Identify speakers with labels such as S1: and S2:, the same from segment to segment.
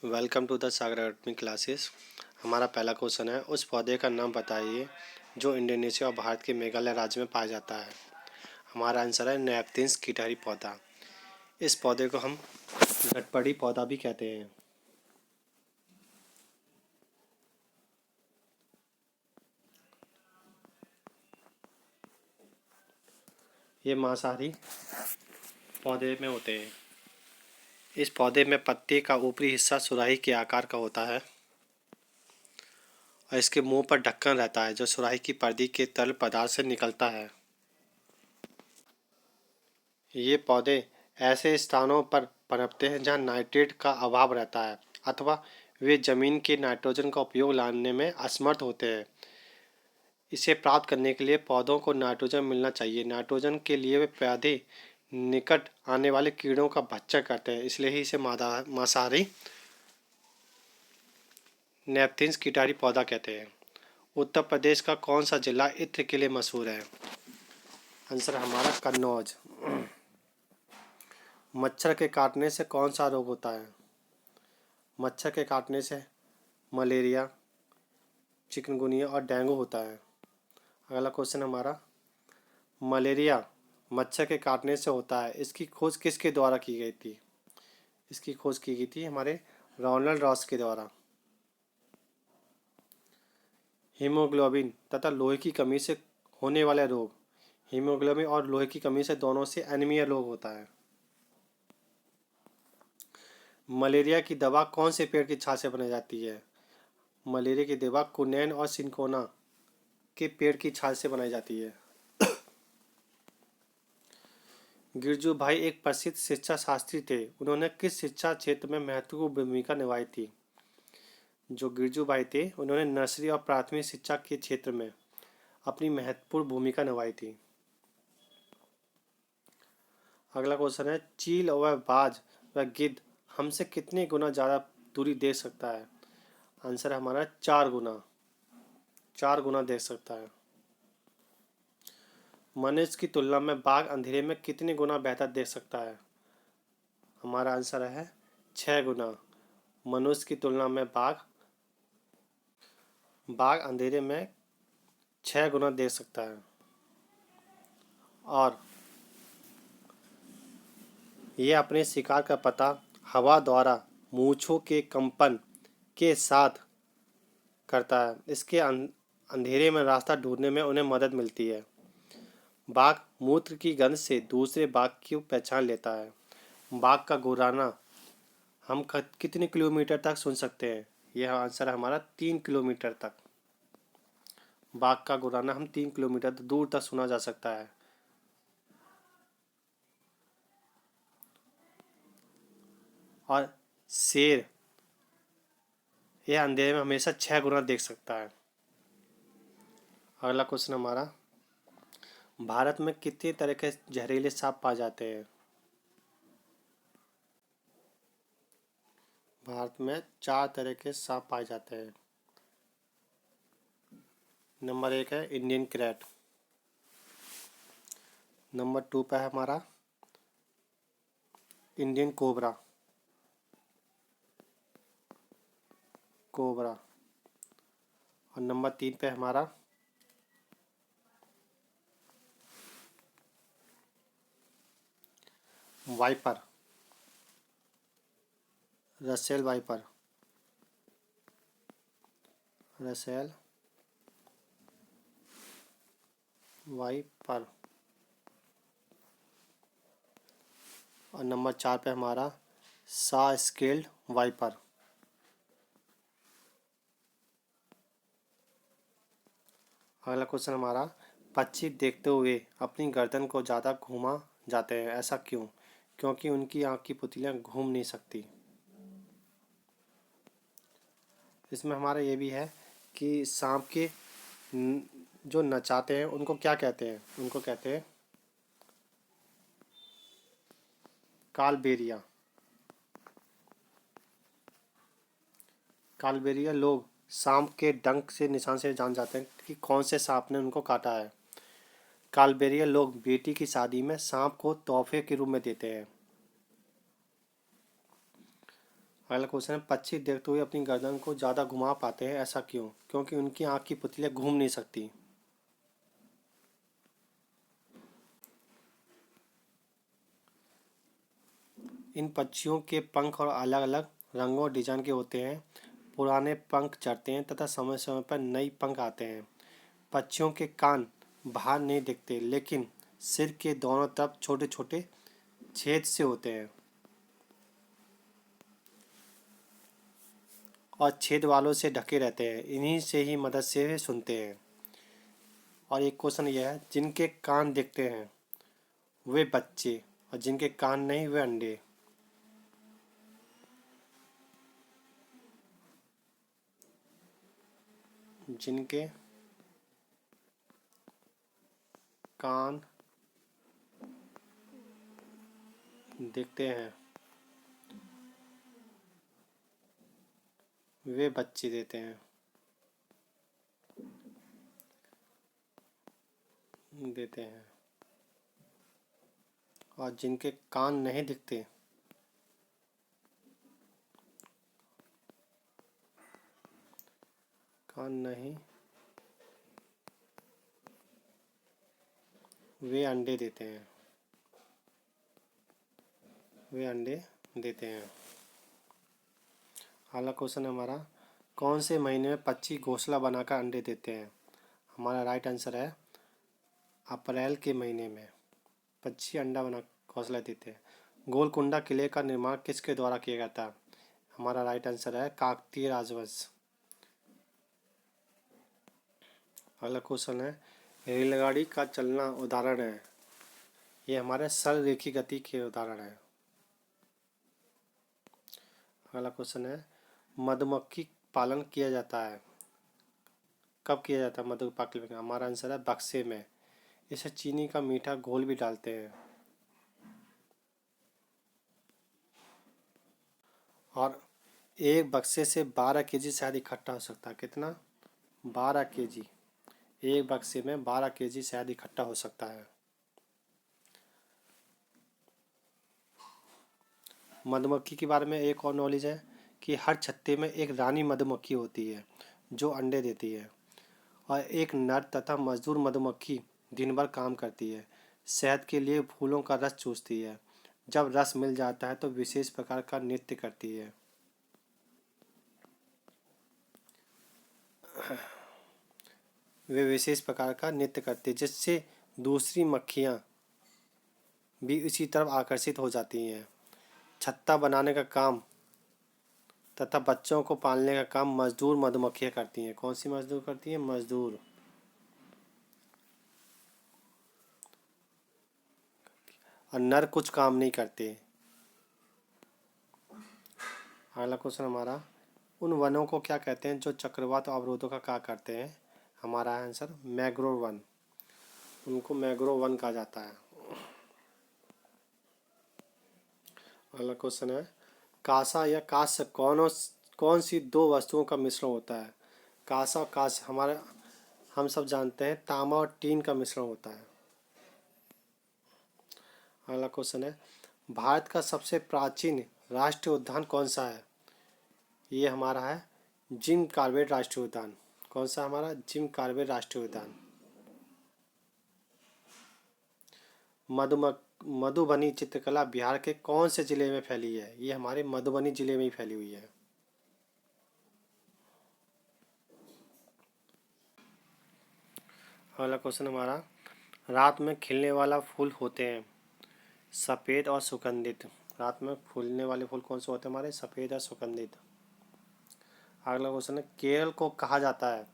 S1: Welcome to the Sagar academy classes. हमारा पहला question है, उस पौधे का नाम बताइए जो इंडोनेशिया और भारत के मेघालय राज्य में पाया जाता है। हमारा आंसर है नेपथिन्स गिटारी पौधा। इस पौधे को हम गटपड़ी पौधा भी कहते हैं। ये मांसाहारी पौधे में होते हैं। इस पौधे में पत्ते का ऊपरी हिस्सा सुराही के आकार का होता है और इसके मुंह पर ढक्कन रहता है जो सुराही की पर्दी के तरल पदार्थ से निकलता है। ये पौधे ऐसे स्थानों पर पनपते हैं जहाँ नाइट्रेट का अभाव रहता है अथवा वे जमीन के नाइट्रोजन का उपयोग लाने में असमर्थ होते हैं। इसे प्राप्त करने के लिए पौधों को नाइट्रोजन मिलना चाहिए। नाइट्रोजन के लिए वे पौधे निकट आने वाले कीड़ों का भक्षण करते हैं, इसलिए ही इसे मांसाहारी नेपथिन्स गिटारी पौधा कहते हैं। उत्तर प्रदेश का कौन सा जिला इत्र के लिए मशहूर है? आंसर हमारा कन्नौज। मच्छर के काटने से कौन सा रोग होता है? मच्छर के काटने से मलेरिया, चिकनगुनिया और डेंगू होता है। अगला क्वेश्चन हमारा, मलेरिया मच्छर के काटने से होता है, इसकी खोज किसके द्वारा की गई थी? इसकी खोज की गई थी हमारे रोनाल्ड रॉस के द्वारा। हीमोग्लोबिन तथा लोहे की कमी से होने वाले रोग। हीमोग्लोबिन और लोहे की कमी से दोनों से एनीमिया रोग होता है। मलेरिया की दवा कौन से पेड़ की छाल से बनाई जाती है? मलेरिया की दवा कुनैन और सिंकोना के पेड़ की छाल से बनाई जाती है। गिरजू भाई एक प्रसिद्ध शिक्षा शास्त्री थे, उन्होंने किस शिक्षा क्षेत्र में महत्वपूर्ण भूमिका निभाई थी? जो गिरजू भाई थे उन्होंने नर्सरी और प्राथमिक शिक्षा के क्षेत्र में अपनी महत्वपूर्ण भूमिका निभाई थी। अगला क्वेश्चन है, चील व बाज व गिद्ध हमसे कितने गुना ज़्यादा दूरी देख सकता है? आंसर हमारा 4 गुना। 4 गुना देख सकता है। मनुष्य की तुलना में बाघ अंधेरे में कितने गुना बेहतर देख सकता है? हमारा आंसर है 6 गुना। मनुष्य की तुलना में बाघ अंधेरे में 6 गुना देख सकता है। और यह अपने शिकार का पता हवा द्वारा मूंछों के कंपन के साथ करता है। इसके अंधेरे में रास्ता ढूंढने में उन्हें मदद मिलती है। बाघ मूत्र की गंध से दूसरे बाघ की पहचान लेता है। बाघ का गुर्राना हम कितने किलोमीटर तक सुन सकते हैं? यह आंसर है हमारा 3 किलोमीटर तक। बाघ का गुर्राना हम 3 किलोमीटर दूर तक सुना जा सकता है। और शेर यह अंधेरे में हमेशा 6 गुना देख सकता है। अगला क्वेश्चन हमारा, भारत में कितने तरह के जहरीले सांप पाए जाते हैं? भारत में 4 तरह के सांप पाए जाते हैं। नंबर 1 है इंडियन क्रेट। नंबर 2 पे है हमारा इंडियन कोबरा। और नंबर 3 पे हमारा वाइपर, रसेल वाइपर। और नंबर 4 पे हमारा सा स्केल्ड वाइपर। अगला क्वेश्चन हमारा, पक्षी देखते हुए अपनी गर्दन को ज़्यादा घुमा जाते हैं, ऐसा क्यों? क्योंकि उनकी आँख की पुतलियाँ घूम नहीं सकती। इसमें हमारा ये भी है कि सांप के जो नचाते हैं उनको क्या कहते हैं? उनको कहते हैं कालबेरिया। कालबेरिया लोग सांप के डंक से निशान से जान जाते हैं कि कौन से सांप ने उनको काटा है। कालबेरिया लोग बेटी की शादी में सांप को तोहफे के रूप में देते हैं। अगला क्वेश्चन है, पक्षी देखते हुए अपनी गर्दन को ज़्यादा घुमा पाते हैं, ऐसा क्यों? क्योंकि उनकी आँख की पुतलियाँ घूम नहीं सकती। इन पक्षियों के पंख और अलग अलग रंगों और डिजाइन के होते हैं। पुराने पंख झड़ते हैं तथा समय समय पर नई पंख आते हैं। पक्षियों के कान बाहर नहीं दिखते, लेकिन सिर के दोनों तरफ छोटे छोटे छेद से होते हैं और छेद वालों से ढके रहते हैं। इन्हीं से ही मदद से वे सुनते हैं। और एक क्वेश्चन यह है, जिनके कान दिखते हैं वे बच्चे और जिनके कान नहीं वे अंडे। जिनके कान दिखते हैं वे बच्चे देते हैं देते हैं और जिनके कान नहीं दिखते कान नहीं वे अंडे देते हैं वे अंडे देते हैं। अगला क्वेश्चन है हमारा, कौन से महीने में पक्षी घोंसला बनाकर अंडे देते हैं? हमारा राइट आंसर है अप्रैल के महीने में पक्षी अंडा बना घोंसला देते हैं। गोलकुंडा किले का निर्माण किसके द्वारा किया गया था? हमारा राइट आंसर है काकतीय राजवंश। अगला क्वेश्चन है, रेलगाड़ी का चलना उदाहरण है। ये हमारे सरल रेखी गति के उदाहरण है। अगला क्वेश्चन है, मधुमक्खी पालन किया जाता है, कब किया जाता है मधुमक्खी पालन? हमारा आंसर है बक्से में। इसे चीनी का मीठा घोल भी डालते हैं। और एक बक्से से 12 केजी शहद इकट्ठा हो सकता है। कितना? 12 केजी। एक बक्से में 12 केजी शहद इकट्ठा हो सकता है। मधुमक्खी के बारे में एक और नॉलेज है कि हर छत्ते में एक रानी मधुमक्खी होती है जो अंडे देती है और एक नर तथा मजदूर मधुमक्खी दिन भर काम करती है। शहद के लिए फूलों का रस चूसती है। जब रस मिल जाता है तो विशेष प्रकार का नृत्य करती है। वे विशेष प्रकार का नृत्य करती है जिससे दूसरी मक्खियाँ भी इसी तरफ आकर्षित हो जाती हैं। छत्ता बनाने का काम तथा बच्चों को पालने का काम मजदूर मधुमक्खियाँ करती हैं। कौन सी मजदूर करती हैं? मजदूर। और नर कुछ काम नहीं करते। अगला क्वेश्चन हमारा, उन वनों को क्या कहते हैं जो चक्रवात और अवरोधों का कार्य करते हैं? हमारा आंसर मैंग्रोव वन। उनको मैंग्रोव वन कहा जाता है। अगला क्वेश्चन है, कांसा या कांस्य कौन सी दो वस्तुओं का मिश्रण होता है? कांसा और कांस्य हमारे हम सब जानते हैं तांबा और टीन का मिश्रण होता है। अगला क्वेश्चन है, भारत का सबसे प्राचीन राष्ट्रीय उद्यान कौन सा है? ये हमारा है जिम कॉर्बेट राष्ट्रीय उद्यान। कौन सा? हमारा जिम कॉर्बेट राष्ट्रीय उद्यान। मधुबनी चित्रकला बिहार के कौन से जिले में फैली है? ये हमारे मधुबनी जिले में ही फैली हुई है। अगला क्वेश्चन हमारा, रात में खिलने वाला फूल होते हैं सफ़ेद और सुगंधित। रात में फूलने वाले फूल कौन से होते हैं? हमारे सफ़ेद और सुगंधित। अगला क्वेश्चन है, केरल को कहा जाता है?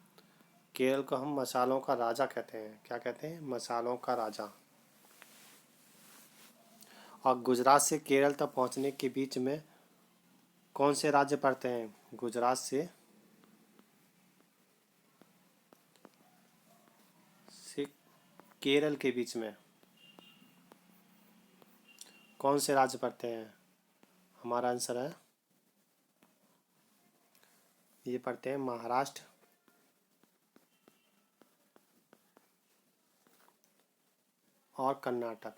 S1: केरल को हम मसालों का राजा कहते हैं। क्या कहते हैं? मसालों का राजा। और गुजरात से केरल तक पहुंचने के बीच में कौन से राज्य पड़ते हैं? गुजरात से केरल के बीच में कौन से राज्य पड़ते हैं? हमारा आंसर है, ये पड़ते हैं महाराष्ट्र और कर्नाटक।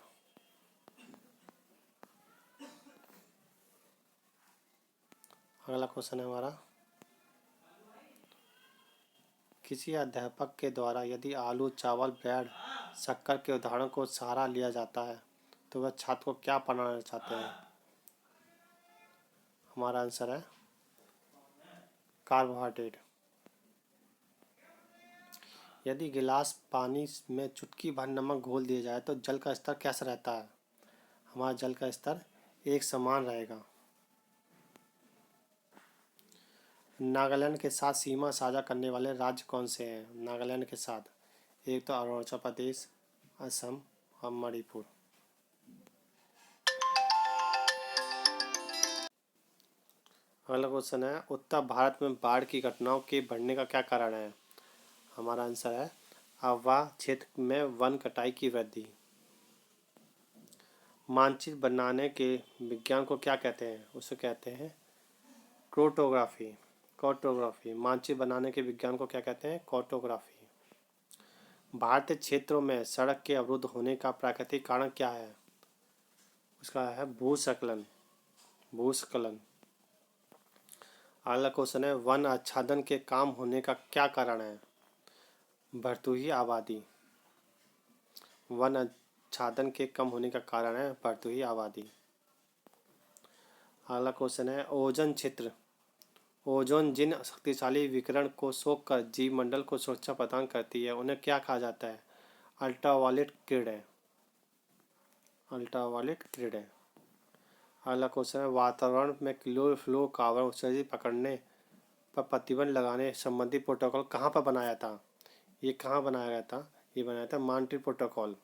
S1: अगला क्वेश्चन है हमारा, किसी अध्यापक के द्वारा यदि आलू, चावल, ब्रेड, शक्कर के उदाहरण को सहारा लिया जाता है तो वह छात्र को क्या पढ़ाना चाहते हैं? हमारा आंसर है कार्बोहाइड्रेट। यदि गिलास पानी में चुटकी भर नमक घोल दिया जाए तो जल का स्तर कैसा रहता है? हमारा जल का स्तर एक समान रहेगा। नागालैंड के साथ सीमा साझा करने वाले राज्य कौन से हैं? नागालैंड के साथ एक तो अरुणाचल प्रदेश, असम और मणिपुर। अगला क्वेश्चन है, उत्तर भारत में बाढ़ की घटनाओं के बढ़ने का क्या कारण है? हमारा आंसर है अफवाह क्षेत्र में वन कटाई की वृद्धि। मानचित्र बनाने के विज्ञान को क्या कहते हैं? उसे कहते हैं कार्टोग्राफी। कार्टोग्राफी मानचित्र बनाने के विज्ञान को क्या कहते हैं? कार्टोग्राफी। भारतीय क्षेत्रों में सड़क के अवरुद्ध होने का प्राकृतिक कारण क्या है? उसका है भूस्खलन। भूस्खलन। अगला क्वेश्चन है, वन आच्छादन के काम होने का क्या कारण है? बढ़ती आबादी। वन आच्छादन के कम होने का कारण है बढ़ती आबादी। अगला क्वेश्चन है, ओजोन क्षेत्र। ओजोन जिन शक्तिशाली विकिरण को सोखकर जीवमंडल को सुरक्षा प्रदान करती है उन्हें क्या कहा जाता है? अल्ट्रावायलेट किरणें। अल्ट्रावायलेट किरणें। अगला क्वेश्चन है, वातावरण में क्लोरोफ्लोरोकार्बन उत्सर्जित पकड़ने पर प्रतिबंध लगाने संबंधी प्रोटोकॉल कहाँ पर बनाया था? ये कहाँ बनाया गया था? ये बनाया था मॉन्ट्रियल प्रोटोकॉल।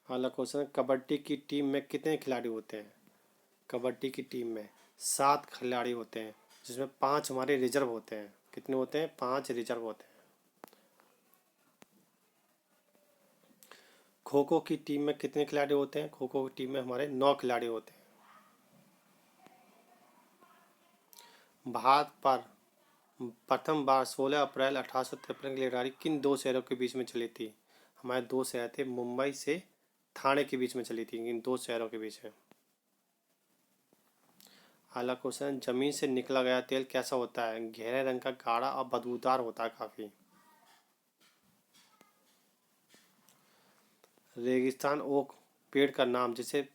S1: अगला क्वेश्चन है, कबड्डी की टीम में कितने खिलाड़ी होते हैं? कबड्डी की टीम में 7 खिलाड़ी होते हैं, जिसमें 5 हमारे रिजर्व होते हैं। कितने होते हैं? 5 रिजर्व होते हैं। खो खो की टीम में कितने खिलाड़ी होते हैं? खो खो की टीम में हमारे 9 खिलाड़ी होते हैं। भारत पर प्रथम बार 16 अप्रैल 1853 की लड़ाई किन 2 शहरों के बीच में चली थी? हमारे 2 शहर थे, मुंबई से ठाणे के बीच में चली थी, इन 2 शहरों के बीच में। अगला क्वेश्चन, जमीन से निकला गया तेल कैसा होता है? गहरे रंग का, गाढ़ा और बदबूदार होता है काफी। रेगिस्तान ओक पेड़ का नाम, जिसे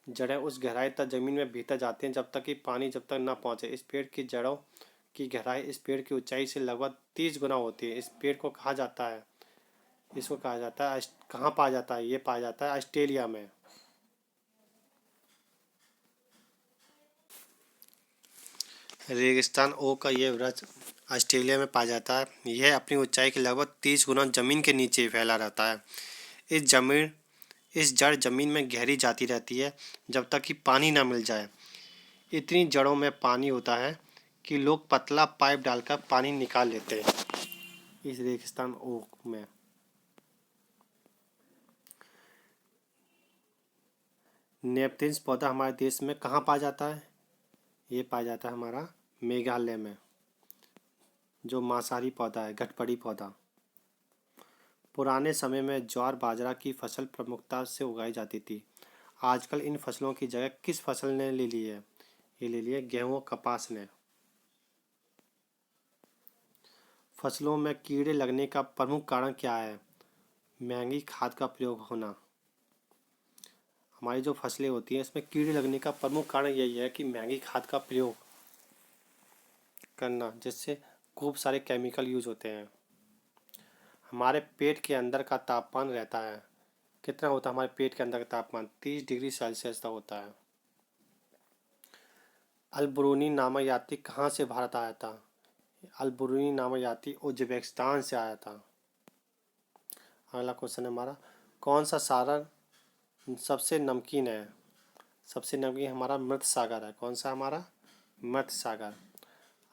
S1: जड़ें उस गहराई तक जमीन में भीतर जाती हैं जब तक कि पानी जब तक न पहुंचे। इस पेड़ की जड़ों की गहराई इस पेड़ की ऊंचाई से लगभग 30 गुना होती है। इस पेड़ को कहा जाता है, इसको कहा जाता है, कहाँ पाया जाता है? ये पाया जाता है ऑस्ट्रेलिया में। रेगिस्तान ओक का ये वृक्ष ऑस्ट्रेलिया में पाया जाता है। यह अपनी ऊंचाई के लगभग 30 गुना जमीन के नीचे फैला रहता है। इस जड़ जमीन में गहरी जाती रहती है जब तक कि पानी ना मिल जाए। इतनी जड़ों में पानी होता है कि लोग पतला पाइप डालकर पानी निकाल लेते हैं इस रेगिस्तान ओक में। नेपथिन्स पौधा हमारे देश में कहाँ पाया जाता है? ये पाया जाता है हमारा मेघालय में, जो मांसाहारी पौधा है, घटपड़ी पौधा। पुराने समय में ज्वार बाजरा की फसल प्रमुखता से उगाई जाती थी। आजकल इन फसलों की जगह किस फसल ने ले ली है? ये ले लिया गेहूँ और कपास ने। फसलों में कीड़े लगने का प्रमुख कारण क्या है? महंगी खाद का प्रयोग होना। हमारी जो फसलें होती हैं इसमें कीड़े लगने का प्रमुख कारण यही है कि महंगी खाद का प्रयोग करना, जिससे खूब सारे केमिकल यूज होते हैं। हमारे पेट के अंदर का तापमान रहता है, कितना होता है हमारे पेट के अंदर का तापमान? 30 डिग्री सेल्सियस तक होता है। अल-बुरूनी नामक यात्री कहाँ से भारत आया था? अल-बुरूनी नामक यात्री उज्बेकिस्तान से आया था। अगला क्वेश्चन है हमारा, कौन सा सागर सबसे नमकीन है? सबसे नमकीन हमारा मृत सागर है। कौन सा? हमारा मृत सागर।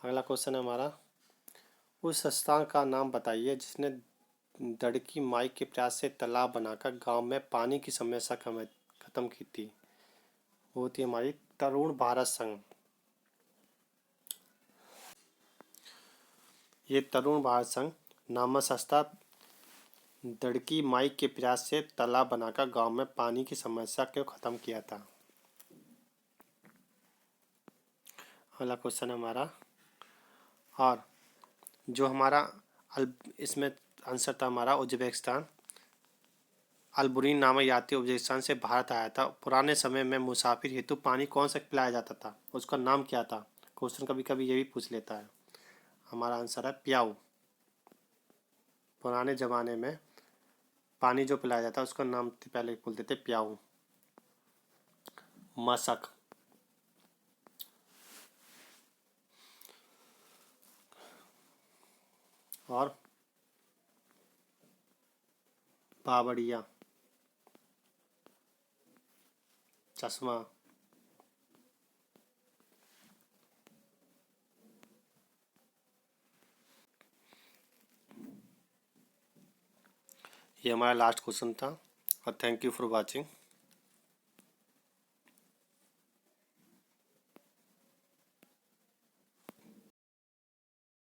S1: अगला क्वेश्चन है हमारा, उस संस्था का नाम बताइए जिसने दड़की माई के प्रयास से तालाब बनाकर गांव में पानी की समस्या खत्म की थी। वो थी हमारी तरुण भारत संघ। ये तरुण भारत संघ नामक संस्था दड़की माई के प्रयास से तालाब बनाकर गांव में पानी की समस्या को खत्म किया था। अगला क्वेश्चन हमारा, और जो हमारा इसमें आंसर था हमारा उज्बेकिस्तान। अलबुरीन नामक यात्री उज्बेकिस्तान से भारत आया था। पुराने समय में मुसाफिर हेतु पानी कौन सा पिलाया जाता था, उसका नाम क्या था? क्वेश्चन कभी कभी ये भी पूछ लेता है। हमारा आंसर है प्याऊ। पुराने ज़माने में पानी जो पिलाया जाता है उसका नाम पहले बोलते थे प्याऊ। मशक, और बावड़िया, चश्मा। ये हमारा लास्ट क्वेश्चन था, और थैंक यू फॉर वॉचिंग।